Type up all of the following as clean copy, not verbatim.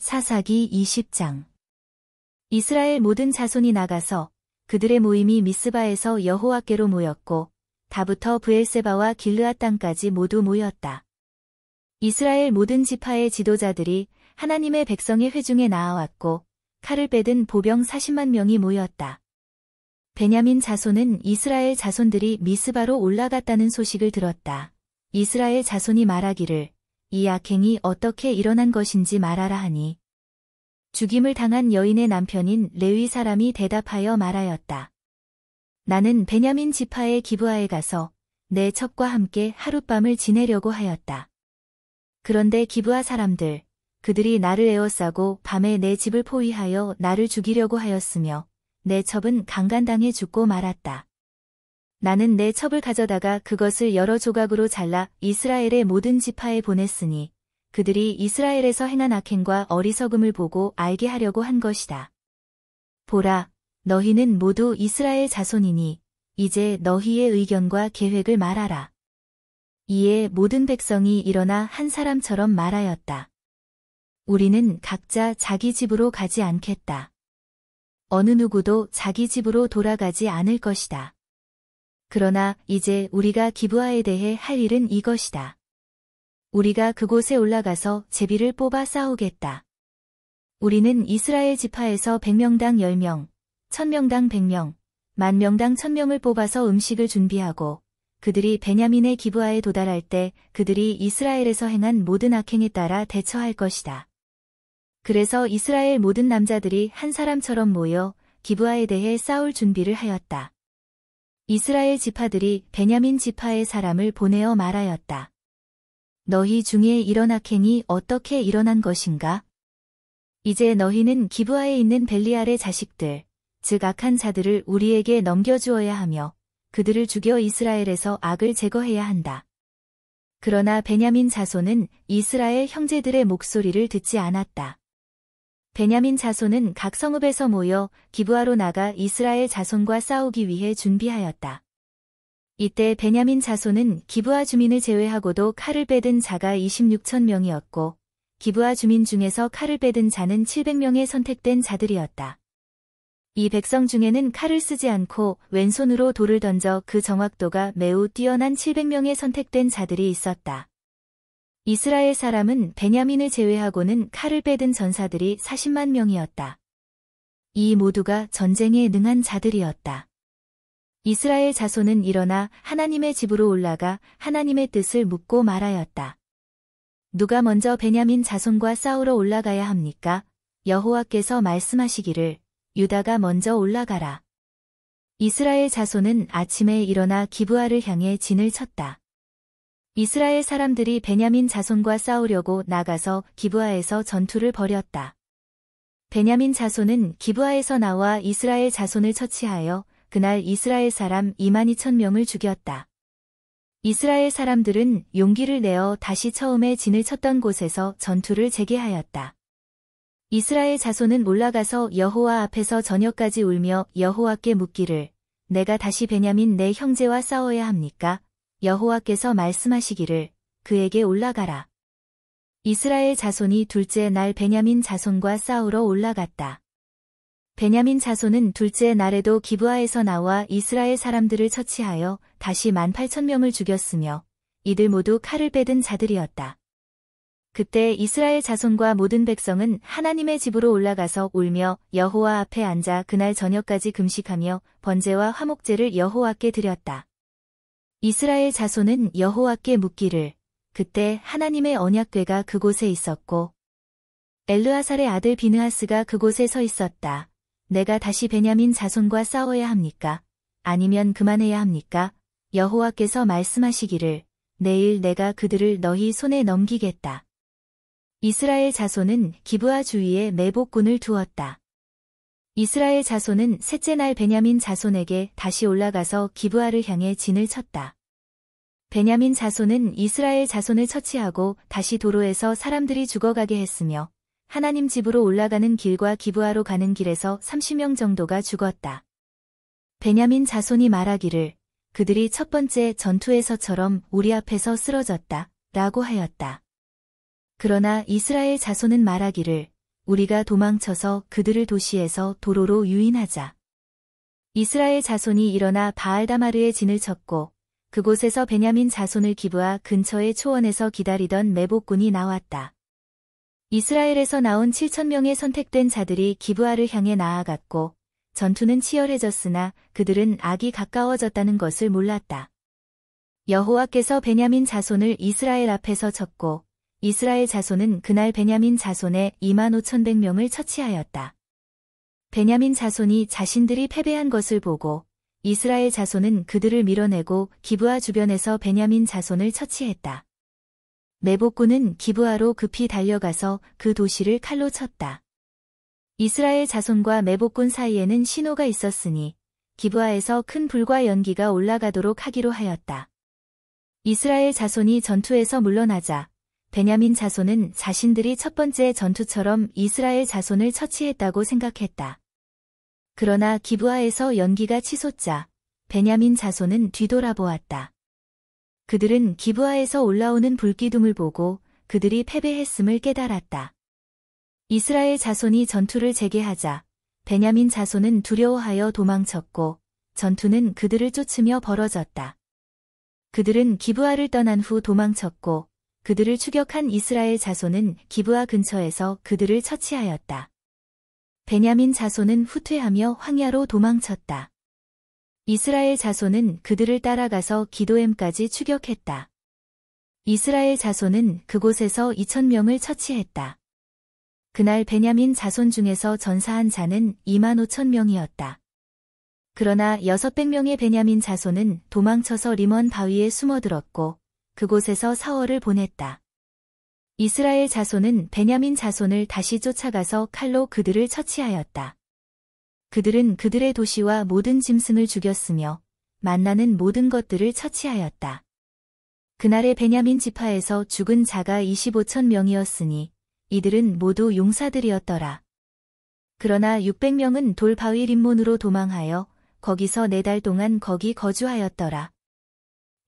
사사기 20장. 이스라엘 모든 자손이 나가서 그들의 모임이 미스바에서 여호와께로 모였고 다부터 브엘세바와 길르앗 땅까지 모두 모였다. 이스라엘 모든 지파의 지도자들이 하나님의 백성의 회중에 나아왔고 칼을 빼든 보병 40만 명이 모였다. 베냐민 자손은 이스라엘 자손들이 미스바로 올라갔다는 소식을 들었다. 이스라엘 자손이 말하기를 이 악행이 어떻게 일어난 것인지 말하라 하니 죽임을 당한 여인의 남편인 레위 사람이 대답하여 말하였다. 나는 베냐민 지파의 기브아에 가서 내 첩과 함께 하룻밤을 지내려고 하였다. 그런데 기브아 사람들, 그들이 나를 에워싸고 밤에 내 집을 포위하여 나를 죽이려고 하였으며 내 첩은 강간당해 죽고 말았다. 나는 내 첩을 가져다가 그것을 여러 조각으로 잘라 이스라엘의 모든 지파에 보냈으니 그들이 이스라엘에서 행한 악행과 어리석음을 보고 알게 하려고 한 것이다. 보라, 너희는 모두 이스라엘 자손이니 이제 너희의 의견과 계획을 말하라. 이에 모든 백성이 일어나 한 사람처럼 말하였다. 우리는 각자 자기 집으로 가지 않겠다. 어느 누구도 자기 집으로 돌아가지 않을 것이다. 그러나 이제 우리가 기브아에 대해 할 일은 이것이다. 우리가 그곳에 올라가서 제비를 뽑아 싸우겠다. 우리는 이스라엘 지파에서 100명당 10명, 1000명당 100명, 10,000명당 1000명을 뽑아서 음식을 준비하고 그들이 베냐민의 기브아에 도달할 때 그들이 이스라엘에서 행한 모든 악행에 따라 대처할 것이다. 그래서 이스라엘 모든 남자들이 한 사람처럼 모여 기브아에 대해 싸울 준비를 하였다. 이스라엘 지파들이 베냐민 지파의 사람을 보내어 말하였다. 너희 중에 이런 악행이 어떻게 일어난 것인가? 이제 너희는 기브아에 있는 벨리알의 자식들, 즉 악한 자들을 우리에게 넘겨주어야 하며 그들을 죽여 이스라엘에서 악을 제거해야 한다. 그러나 베냐민 자손은 이스라엘 형제들의 목소리를 듣지 않았다. 베냐민 자손은 각 성읍에서 모여 기브아로 나가 이스라엘 자손과 싸우기 위해 준비하였다. 이때 베냐민 자손은 기브아 주민을 제외하고도 칼을 빼든 자가 26천 명이었고 기브아 주민 중에서 칼을 빼든 자는 700명의 선택된 자들이었다. 이 백성 중에는 칼을 쓰지 않고 왼손으로 돌을 던져 그 정확도가 매우 뛰어난 700명의 선택된 자들이 있었다. 이스라엘 사람은 베냐민을 제외하고는 칼을 빼든 전사들이 40만 명이었다. 이 모두가 전쟁에 능한 자들이었다. 이스라엘 자손은 일어나 하나님의 집으로 올라가 하나님의 뜻을 묻고 말하였다. 누가 먼저 베냐민 자손과 싸우러 올라가야 합니까? 여호와께서 말씀하시기를 유다가 먼저 올라가라. 이스라엘 자손은 아침에 일어나 기브아를 향해 진을 쳤다. 이스라엘 사람들이 베냐민 자손과 싸우려고 나가서 기브아에서 전투를 벌였다. 베냐민 자손은 기브아에서 나와 이스라엘 자손을 처치하여 그날 이스라엘 사람 22,000명을 죽였다. 이스라엘 사람들은 용기를 내어 다시 처음에 진을 쳤던 곳에서 전투를 재개하였다. 이스라엘 자손은 올라가서 여호와 앞에서 저녁까지 울며 여호와께 묻기를 내가 다시 베냐민 내 형제와 싸워야 합니까? 여호와께서 말씀하시기를 그에게 올라가라. 이스라엘 자손이 둘째 날 베냐민 자손과 싸우러 올라갔다. 베냐민 자손은 둘째 날에도 기브아에서 나와 이스라엘 사람들을 처치하여 다시 18,000명을 죽였으며 이들 모두 칼을 빼든 자들이었다. 그때 이스라엘 자손과 모든 백성은 하나님의 집으로 올라가서 울며 여호와 앞에 앉아 그날 저녁까지 금식하며 번제와 화목제를 여호와께 드렸다. 이스라엘 자손은 여호와께 묻기를 그때 하나님의 언약궤가 그곳에 있었고 엘르아살의 아들 비느하스가 그곳에 서 있었다. 내가 다시 베냐민 자손과 싸워야 합니까? 아니면 그만해야 합니까? 여호와께서 말씀하시기를 내일 내가 그들을 너희 손에 넘기겠다. 이스라엘 자손은 기브아 주위에 매복군을 두었다. 이스라엘 자손은 셋째 날 베냐민 자손에게 다시 올라가서 기브아를 향해 진을 쳤다. 베냐민 자손은 이스라엘 자손을 처치하고 다시 도로에서 사람들이 죽어가게 했으며 하나님 집으로 올라가는 길과 기브아로 가는 길에서 30명 정도가 죽었다. 베냐민 자손이 말하기를 그들이 첫 번째 전투에서처럼 우리 앞에서 쓰러졌다 라고 하였다. 그러나 이스라엘 자손은 말하기를 우리가 도망쳐서 그들을 도시에서 도로로 유인하자. 이스라엘 자손이 일어나 바알다마르에 진을 쳤고 그곳에서 베냐민 자손을 기브아 근처의 초원에서 기다리던 메복군이 나왔다. 이스라엘에서 나온 7,000명의 선택된 자들이 기브아를 향해 나아갔고 전투는 치열해졌으나 그들은 악이 가까워졌다는 것을 몰랐다. 여호와께서 베냐민 자손을 이스라엘 앞에서 쳤고 이스라엘 자손은 그날 베냐민 자손의 25,100명을 처치하였다. 베냐민 자손이 자신들이 패배한 것을 보고 이스라엘 자손은 그들을 밀어내고 기브아 주변에서 베냐민 자손을 처치했다. 메복군은 기브아로 급히 달려가서 그 도시를 칼로 쳤다. 이스라엘 자손과 메복군 사이에는 신호가 있었으니 기브아에서 큰 불과 연기가 올라가도록 하기로 하였다. 이스라엘 자손이 전투에서 물러나자 베냐민 자손은 자신들이 첫 번째 전투처럼 이스라엘 자손을 처치했다고 생각했다. 그러나 기브아에서 연기가 치솟자 베냐민 자손은 뒤돌아보았다. 그들은 기브아에서 올라오는 불기둥을 보고 그들이 패배했음을 깨달았다. 이스라엘 자손이 전투를 재개하자 베냐민 자손은 두려워하여 도망쳤고 전투는 그들을 쫓으며 벌어졌다. 그들은 기브아를 떠난 후 도망쳤고 그들을 추격한 이스라엘 자손은 기브아 근처에서 그들을 처치하였다. 베냐민 자손은 후퇴하며 황야로 도망쳤다. 이스라엘 자손은 그들을 따라가서 기도엠까지 추격했다. 이스라엘 자손은 그곳에서 2,000명을 처치했다. 그날 베냐민 자손 중에서 전사한 자는 25,000명이었다. 그러나 600명의 베냐민 자손은 도망쳐서 리먼 바위에 숨어들었고 그곳에서 사흘을 보냈다. 이스라엘 자손은 베냐민 자손을 다시 쫓아가서 칼로 그들을 처치하였다. 그들은 그들의 도시와 모든 짐승을 죽였으며 만나는 모든 것들을 처치하였다. 그날의 베냐민 지파에서 죽은 자가 25,000명이었으니 이들은 모두 용사들이었더라. 그러나 600명은 돌바위 림몬으로 도망하여 거기서 4달 동안 거기 거주하였더라.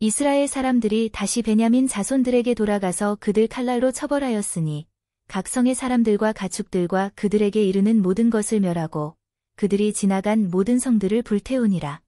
이스라엘 사람들이 다시 베냐민 자손들에게 돌아가서 그들 칼날로 처벌하였으니 각 성의 사람들과 가축들과 그들에게 이르는 모든 것을 멸하고 그들이 지나간 모든 성들을 불태우니라.